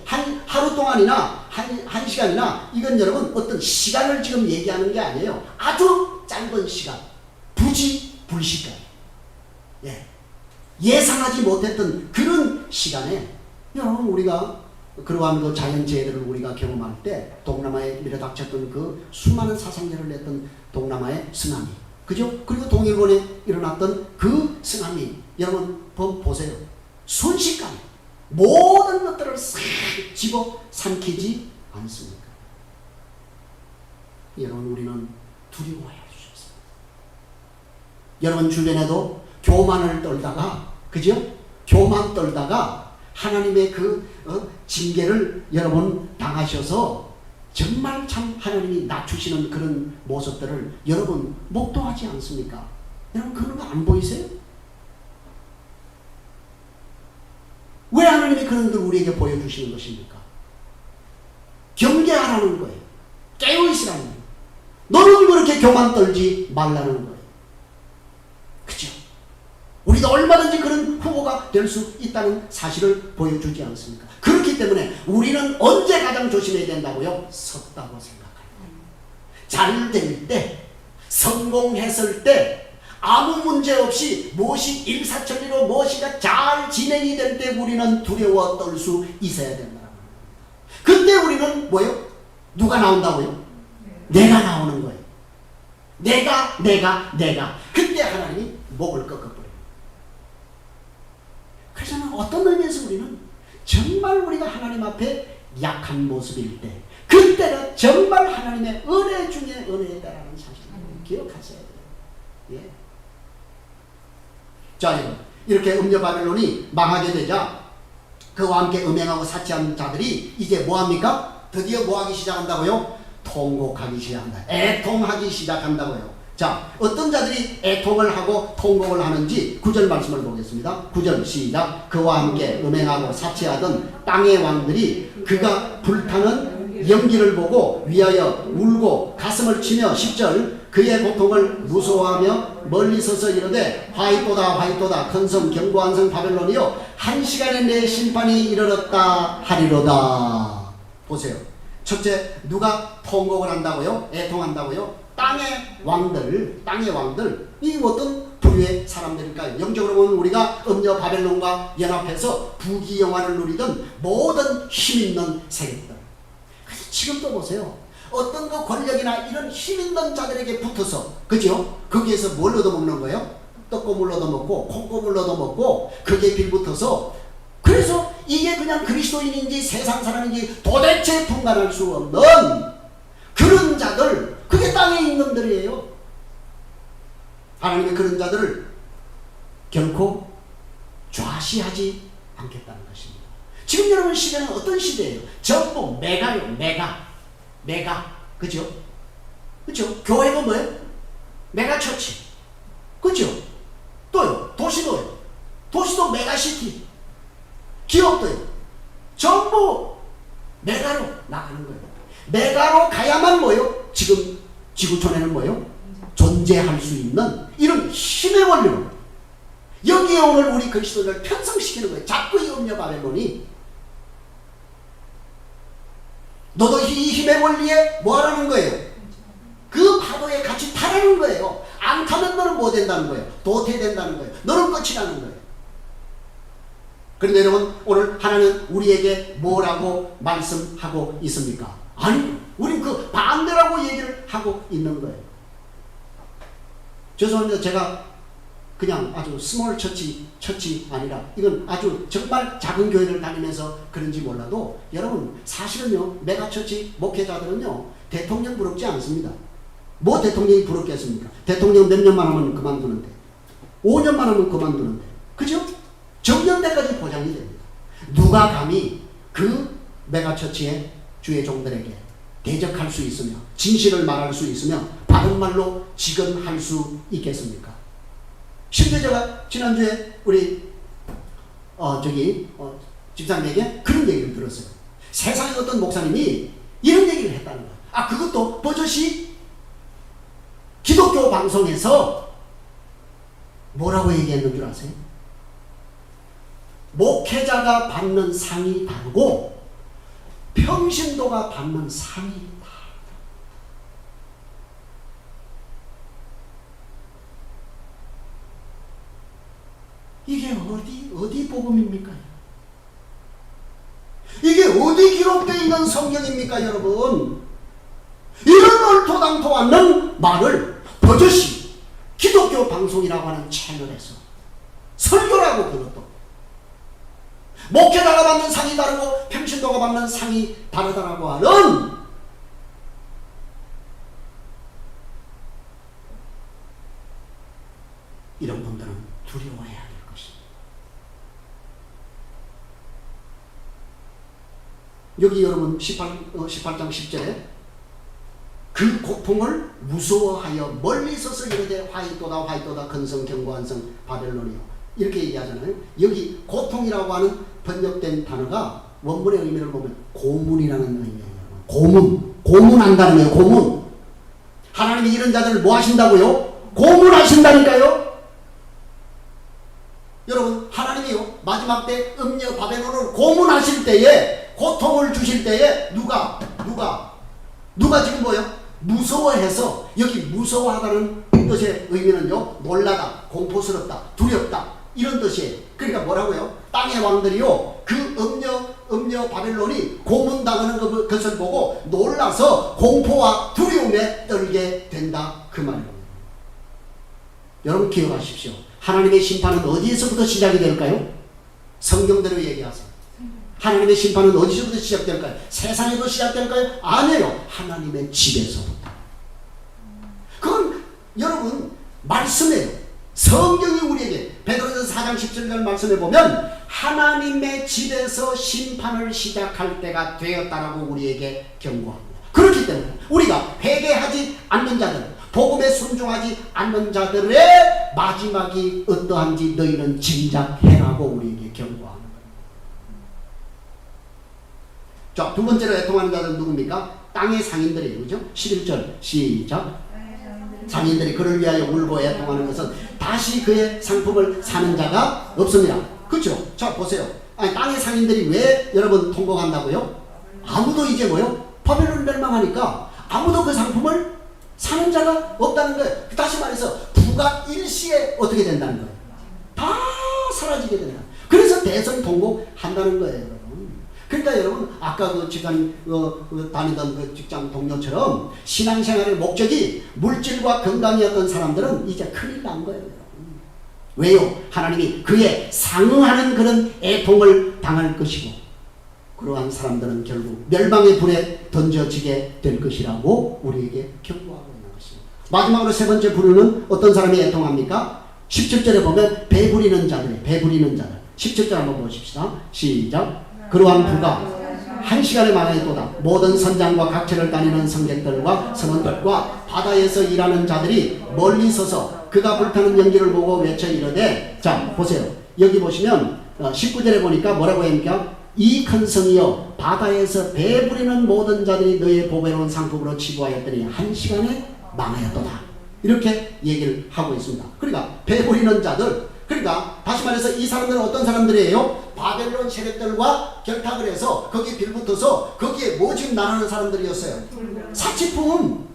하루 동안이나 한 시간이나 이건 여러분 어떤 시간을 지금 얘기하는 게 아니에요. 아주 짧은 시간, 부지불식간, 예상하지 못했던 그런 시간에 여러분 우리가 그러한 그 자연재해들을 우리가 경험할 때 동남아에 밀어닥쳤던 그 수많은 사상자를 냈던 동남아의 쓰나미, 그죠? 그리고 동일본에 일어났던 그 쓰나미, 여러분 보세요. 순식간에 모든 것들을 싹 집어 삼키지 않습니까? 여러분 우리는 두려워해야 할 수 있습니다. 여러분 주변에도 교만을 떨다가, 그죠? 교만 떨다가 하나님의 그 징계를 여러분 당하셔서 정말 참 하나님이 낮추시는 그런 모습들을 여러분 목도하지 않습니까? 여러분 그런 거 안 보이세요? 왜 하나님이 그런 걸 우리에게 보여주시는 것입니까? 경계하라는 거예요. 깨어있으라는 거예요. 너는 그렇게 교만 떨지 말라는 거예요. 그죠? 우리도 얼마든지 그런 후보가 될 수 있다는 사실을 보여주지 않습니까? 그렇기 때문에 우리는 언제 가장 조심해야 된다고요? 섰다고 생각합니다. 잘 될 때, 성공했을 때, 아무 문제 없이 무엇이 일사천리로 무엇이가 잘 진행이 될 때 우리는 두려워 떨 수 있어야 된다는 겁니다. 그때 우리는 뭐예요? 누가 나온다고요? 내가 나오는 거예요. 내가. 그때 하나님이 목을 꺾어버려요. 그래서 어떤 의미에서 우리는 정말 우리가 하나님 앞에 약한 모습일 때, 그때는 정말 하나님의 은혜 중에 은혜다라는 사실을 기억하셔야 돼요. 예. 자, 이렇게 음녀 바벨론이 망하게 되자 그와 함께 음행하고 사치한 자들이 이제 뭐합니까? 드디어 뭐하기 시작한다고요? 통곡하기 시작한다. 애통하기 시작한다고요. 자, 자, 어떤 자들이 애통을 하고 통곡을 하는지 9절 말씀을 보겠습니다. 9절 시작. 그와 함께 음행하고 사치하던 땅의 왕들이 그가 불타는 연기를 보고 위하여 울고 가슴을 치며 10절 그의 고통을 무서워하며 멀리 서서 이르되 화이또다 화이또다 큰 성 견고한 성 바벨론이여 한 시간에 내 심판이 이르렀다 하리로다. 보세요. 첫째, 누가 통곡을 한다고요? 애통한다고요? 땅의 왕들, 이 어떤 부류의 사람들일까요? 영적으로 보면 우리가 음녀 바벨론과 연합해서 부귀영화를 누리던 모든 힘있는 세력들. 그래서 지금도 보세요. 어떤 그 권력이나 이런 힘있는 자들에게 붙어서, 그죠? 거기에서 뭘 얻어먹는 거예요? 떡고물 얻어먹고, 콩고물 얻어먹고, 거기에 빌붙어서, 그래서 이게 그냥 그리스도인인지 세상 사람인지 도대체 분간할 수 없는 그런 자들, 그게 땅에 있는 놈들이에요. 하나님의 그런 자들을 결코 좌시하지 않겠다는 것입니다. 지금 여러분 시대는 어떤 시대예요? 전부 메가요. 메가. 그죠? 교회가 뭐예요? 메가처치. 그죠? 또요. 도시도요. 도시도 메가시티. 기업도요. 전부 메가로 나가는 거예요. 메가로 가야만 뭐예요? 지금 지구촌에는 뭐예요? 존재할 수 있는 이런 힘의 원리로 여기에 오늘 우리 그리스도를 편성시키는 거예요. 자꾸 이 음녀 바벨론이 너도 이 힘의 원리에 뭐 하라는 거예요? 그 파도에 같이 타라는 거예요. 안 타면 너는 뭐 된다는 거예요? 도태된다는 거예요. 너는 끝이라는 거예요. 그런데 여러분, 오늘 하나님 우리에게 뭐라고 말씀하고 있습니까? 아니, 우린 그 반대라고 얘기를 하고 있는 거예요. 죄송합니다. 제가 그냥 아주 스몰 처치 아니라 이건 아주 정말 작은 교회를 다니면서 그런지 몰라도 여러분, 사실은요, 메가처치 목회자들은요, 대통령 부럽지 않습니다. 뭐 대통령이 부럽겠습니까? 대통령 몇 년만 하면 그만두는데, 5년만 하면 그만두는데, 그죠? 정년대까지 보장이 됩니다. 누가 감히 그 메가처치의 주의 종들에게 대적할 수 있으며 진실을 말할 수 있으며 바른 말로 직언할 수 있겠습니까? 심지어 제가 지난주에 우리 집사님에게 그런 얘기를 들었어요. 세상에 어떤 목사님이 이런 얘기를 했다는 거예요. 아, 그것도 버젓이 기독교 방송에서 뭐라고 얘기했는 줄 아세요? 목회자가 받는 상이 다르고 평신도가 받는 상이 다르다. 이게 어디 복음입니까? 이게 어디 기록되어 있는 성경입니까, 여러분? 이런 얼토당토 않는 말을 버젓이 기독교 방송이라고 하는 채널에서 설교라고 그것도 목회자가 받는 상이 다르고 평신도가 받는 상이 다르다라고 하는 이런 분들은 두려워해야 될 것입니다. 여기 여러분 18장 10절에 그 고통을 무서워하여 멀리 서서 이르되 화이또다 화이또다 근성 견고한 성 바벨론이요, 이렇게 얘기하잖아요. 여기 고통이라고 하는 번역된 단어가 원문의 의미를 보면 고문이라는 의미예요. 고문한다는 거예요. 고문. 하나님이 이런 자들을 뭐 하신다고요? 고문하신다니까요. 여러분, 하나님이요, 마지막 때 음녀 바벨론을 고문하실 때에, 고통을 주실 때에 누가 지금 뭐예요? 무서워해서, 여기 무서워하다는 뜻의 의미는요, 놀라다, 공포스럽다, 두렵다, 이런 뜻이에요. 그러니까 뭐라고요? 땅의 왕들이요, 그 음녀 바벨론이 고문당하는 것을 보고 놀라서 공포와 두려움에 떨게 된다, 그 말입니다. 여러분 기억하십시오. 하나님의 심판은 어디에서부터 시작이 될까요? 성경대로 얘기하세요. 하나님의 심판은 어디서부터 시작될까요? 세상에도 시작될까요? 아니에요. 하나님의 집에서부터. 그건 여러분 말씀이에요. 성경이 우리에게 베드로전서 4장 17절 말씀에 보면 하나님의 집에서 심판을 시작할 때가 되었다라고 우리에게 경고합니다. 그렇기 때문에 우리가 회개하지 않는 자들, 복음에 순종하지 않는 자들의 마지막이 어떠한지 너희는 짐작해라고 우리에게 경고하는 거예요. 자, 두 번째로 애통하는 자들은 누굽니까? 땅의 상인들이에요. 그죠? 11절 시작. 상인들이 그를 위하여 울고 애통하는 것은 다시 그의 상품을 사는 자가 없습니다. 그렇죠? 자, 보세요. 아니, 땅의 상인들이 왜 여러분 통곡한다고요? 아무도 이제 뭐요? 바벨론 멸망하니까 아무도 그 상품을 사는 자가 없다는 거예요. 다시 말해서 부가 일시에 어떻게 된다는 거예요? 다 사라지게 된다. 그래서 대성통곡한다는 거예요, 여러분. 그러니까 여러분, 아까 그 직장 다니던 그 직장 동료처럼 신앙생활의 목적이 물질과 건강이었던 사람들은 이제 큰일 난 거예요, 여러분. 왜요? 하나님이 그에 상응하는 그런 애통을 당할 것이고, 그러한 사람들은 결국 멸망의 불에 던져지게 될 것이라고 우리에게 경고하고 있는 것입니다. 마지막으로 세 번째 부류는 어떤 사람이 애통합니까? 17절에 보면 배부리는 자들, 배부리는 자들. 17절 한번 보십시다. 시작. 그러한 부가 한 시간에 망하였도다. 모든 선장과 각처를 다니는 성객들과 선원들과 바다에서 일하는 자들이 멀리 서서 그가 불타는 연기를 보고 외쳐 이르되, 자 보세요. 여기 보시면 19절에 보니까 뭐라고 합니까? 이 큰 성이여 바다에서 배부리는 모든 자들이 너의 보배로운 상품으로 치부하였더니 한 시간에 망하였도다. 이렇게 얘기를 하고 있습니다. 그러니까 배부리는 자들, 그러니까 다시 말해서 이 사람들은 어떤 사람들이에요? 바벨론 세력들과 결탁을 해서 거기에 빌붙어서 거기에 모집 나누는 사람들이었어요. 사치품,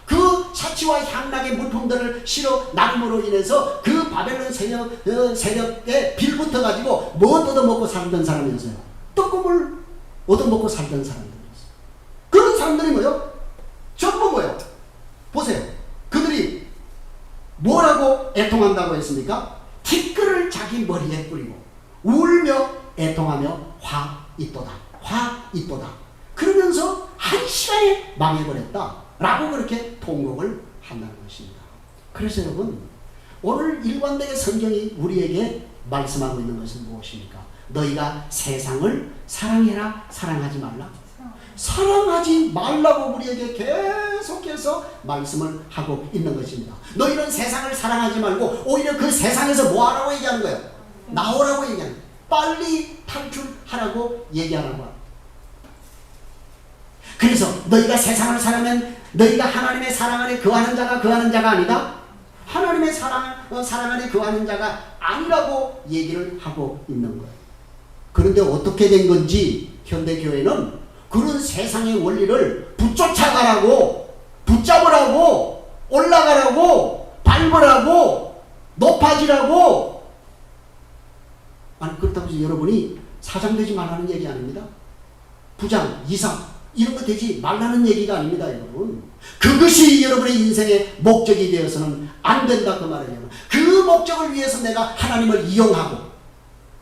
그 사치와 향락의 물품들을 실어 나눔으로 인해서 그 바벨론 세력에 빌붙어 가지고 뭐 얻어먹고 살던 사람이었어요. 떡국을 얻어먹고 살던 사람들이었어요. 그런 사람들이 뭐요? 전부 뭐요? 보세요. 그들이 뭐라고 애통한다고 했습니까? 티끌을 자기 머리에 뿌리고 울며 애통하며 화 있도다. 화 있도다. 그러면서 한 시간에 망해버렸다 라고 그렇게 통곡을 한다는 것입니다. 그래서 여러분, 오늘 일관되게 성경이 우리에게 말씀하고 있는 것은 무엇입니까? 너희가 세상을 사랑해라, 사랑하지 말라. 사랑하지 말라고 우리에게 계속해서 말씀을 하고 있는 것입니다. 너희는 세상을 사랑하지 말고 오히려 그 세상에서 뭐하라고 얘기하는 거예요? 나오라고 얘기하는 거예요. 빨리 탈출하라고 얘기하라고. 그래서 너희가 세상을 사랑하면 너희가 하나님의 사랑 안에 거하는 자가 아니다. 하나님의 사랑 안에 거하는 자가 아니라고 얘기를 하고 있는 거예요. 그런데 어떻게 된 건지 현대교회는 그런 세상의 원리를 붙잡으라고 올라가라고 밟으라고 높아지라고. 아니 그렇다고 해서 여러분이 사장되지 말라는 얘기 아닙니다. 부장, 이사 이런 거 되지 말라는 얘기가 아닙니다, 여러분. 그것이 여러분의 인생의 목적이 되어서는 안 된다 그 말이에요. 그 목적을 위해서 내가 하나님을 이용하고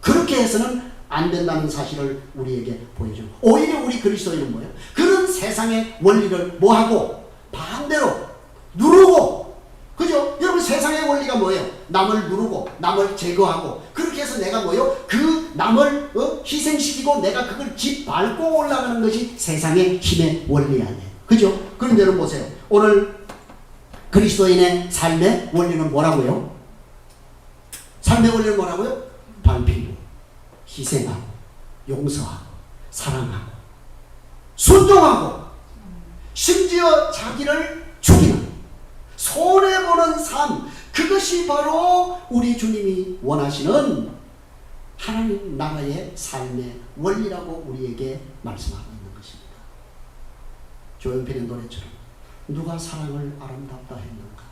그렇게 해서는 안 된다는 사실을 우리에게 보여줘요. 오히려 우리 그리스도인은 뭐예요? 그런 세상의 원리를 뭐하고 반대로 누르고, 그죠? 여러분 세상의 원리가 뭐예요? 남을 누르고 남을 제거하고 그렇게 해서 내가 뭐예요? 그 남을 희생시키고 내가 그걸 짓밟고 올라가는 것이 세상의 힘의 원리 아니에요. 그죠? 그런데 여러분 보세요. 오늘 그리스도인의 삶의 원리는 뭐라고요? 삶의 원리는 뭐라고요? 반피고 희생하고 용서하고 사랑하고 순종하고 심지어 자기를 죽이는 손해보는 삶, 그것이 바로 우리 주님이 원하시는 하나님 나라의 삶의 원리라고 우리에게 말씀하고 있는 것입니다. 조용필의 노래처럼 누가 사랑을 아름답다 했는가?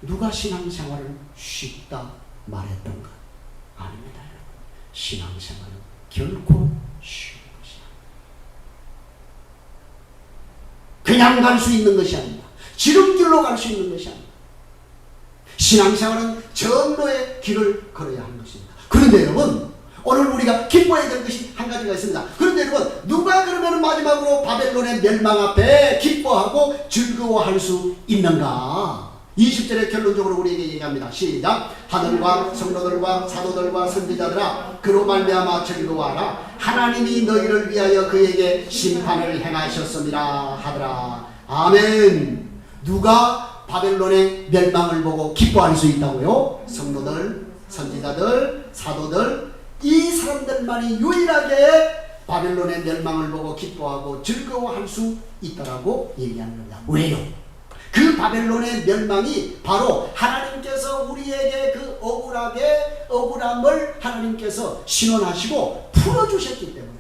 누가 신앙생활을 쉽다 말했던가? 아닙니다. 신앙생활은 결코 쉬운 것이 아닙니다. 그냥 갈 수 있는 것이 아닙니다. 지름길로 갈 수 있는 것이 아닙니다. 신앙생활은 전로의 길을 걸어야 하는 것입니다. 그런데 여러분, 오늘 우리가 기뻐해야 될 것이 한 가지가 있습니다. 그런데 여러분, 누가 그러면 마지막으로 바벨론의 멸망 앞에 기뻐하고 즐거워할 수 있는가? 20절에 결론적으로 우리에게 얘기합니다. 시작. 하늘과 성도들과 사도들과 선지자들아 그로 말미암아 즐거워하라. 하나님이 너희를 위하여 그에게 심판을 행하셨습니다 하더라. 아멘. 누가 바벨론의 멸망을 보고 기뻐할 수 있다고요? 성도들, 선지자들, 사도들, 이 사람들만이 유일하게 바벨론의 멸망을 보고 기뻐하고 즐거워할 수 있다라고 얘기하는 겁니다. 왜요? 그 바벨론의 멸망이 바로 하나님께서 우리에게 그 억울함을 하나님께서 신원하시고 풀어주셨기 때문에,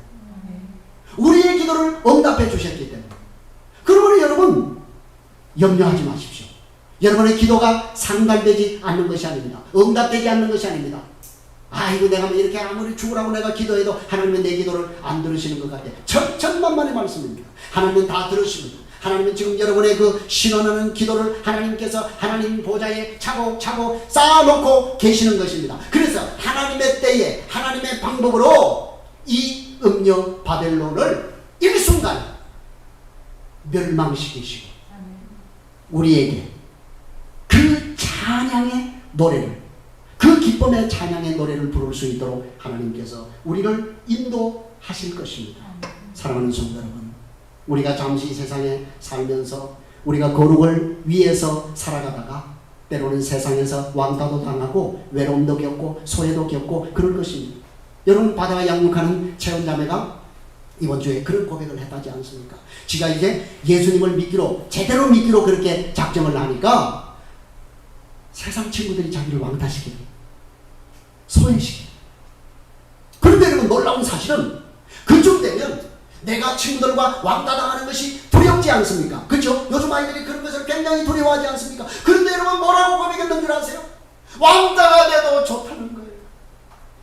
우리의 기도를 응답해 주셨기 때문에. 그러므로 여러분 염려하지 마십시오. 여러분의 기도가 상달되지 않는 것이 아닙니다. 응답되지 않는 것이 아닙니다. 아이고 내가 이렇게 아무리 죽으라고 내가 기도해도 하나님은 내 기도를 안 들으시는 것 같아. 천만만의 말씀입니다. 하나님은 다 들으십니다. 하나님은 지금 여러분의 그 신원하는 기도를 하나님께서 하나님 보좌에 차곡차곡 쌓아놓고 계시는 것입니다. 그래서 하나님의 때에 하나님의 방법으로 이 음녀 바벨론을 일순간 멸망시키시고 우리에게 그 찬양의 노래를, 그 기쁨의 찬양의 노래를 부를 수 있도록 하나님께서 우리를 인도하실 것입니다. 사랑하는 성도 여러분, 우리가 잠시 세상에 살면서 우리가 거룩을 위해서 살아가다가 때로는 세상에서 왕따도 당하고 외로움도 겪고 소외도 겪고 그럴 것입니다. 여러분 바다와 양육하는 채원자매가 이번 주에 그런 고백을 했다지 않습니까? 지가 이제 예수님을 믿기로, 제대로 믿기로 그렇게 작정을 하니까 세상 친구들이 자기를 왕따시키고 소외시키고. 그런데 여러분 놀라운 사실은 그쯤 되면 내가 친구들과 왕따당하는 것이 두렵지 않습니까? 그렇죠? 요즘 아이들이 그런 것을 굉장히 두려워하지 않습니까? 그런데 여러분 뭐라고 고백했는 줄 아세요? 왕따가 돼도 좋다는 거예요.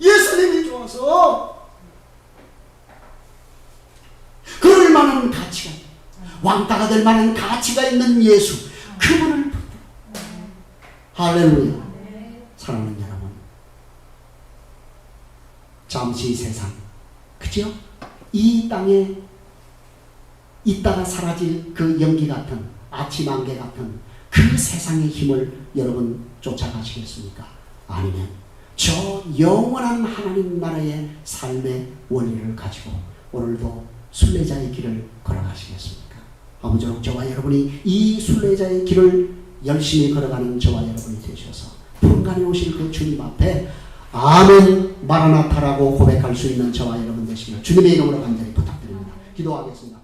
예수님이 좋아서. 그럴 만한 가치가, 왕따가 될 만한 가치가 있는 예수, 그분을 부르다. 할렐루야. 사랑하는 여러분, 잠시 세상, 그죠? 이 땅에 있다가 사라질 그 연기 같은, 아침 안개 같은 그 세상의 힘을 여러분 쫓아가시겠습니까? 아니면 저 영원한 하나님 나라의 삶의 원리를 가지고 오늘도 순례자의 길을 걸어가시겠습니까? 아무쪼록 저와 여러분이 이 순례자의 길을 열심히 걸어가는 저와 여러분이 되셔서 풍간에 오실 그 주님 앞에 아멘 마라나타라고 고백할 수 있는 저와 여러분 되시길 주님의 이름으로 간절히 부탁드립니다. 기도하겠습니다.